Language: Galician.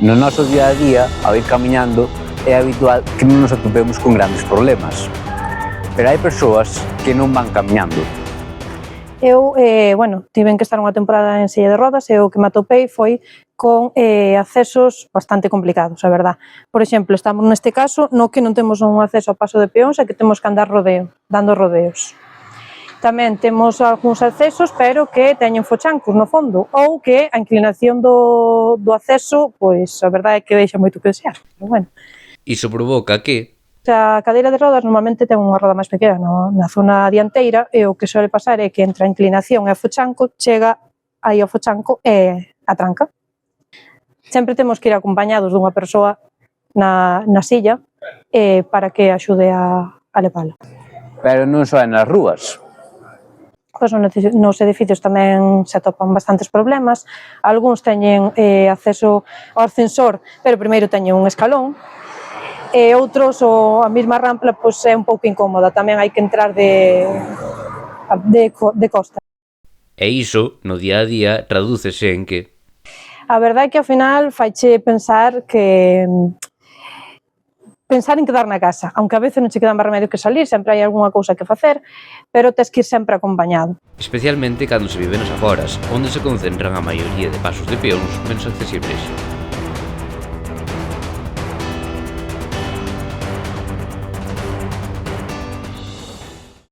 No noso día a día, ao ir camiñando, é habitual que non nos atopemos con grandes problemas. Pero hai persoas que non van camiñando. Eu, tiven que estar unha temporada en silla de rodas e o que me atopei foi con accesos bastante complicados, a verdad. Por exemplo, estamos neste caso no que non temos un acceso ao paso de peóns e que temos que andar dando rodeos. Tamén temos algúns accesos, pero que teñen fochancos no fondo, ou que a inclinación do acceso, pois a verdade é que deixa moito que desear, pero bueno. Iso provoca que A cadeira de rodas normalmente ten unha roda máis pequena na zona dianteira e o que suele pasar é que entre a inclinación e o fochanco chega aí ao fochanco e a tranca. Sempre temos que ir acompañados dunha persoa na silla para que axude a levála. Pero non só é nas rúas. Pois nos edificios tamén se atopan bastantes problemas. Algúns teñen acceso ao ascensor, pero primeiro teñen un escalón, e outros a mesma rampa pois é un pouco incómoda, tamén hai que entrar de costa. E iso, no día a día, tradúcese en que A verdade é que ao final faiche pensar en quedar na casa, aunque a veces non che queda máis remedio que salir, sempre hai algunha cousa que facer, pero tes que ir sempre acompañado. especialmente cando se vive nas aforas, onde se concentran a maioría de pasos de peóns menos accesibles.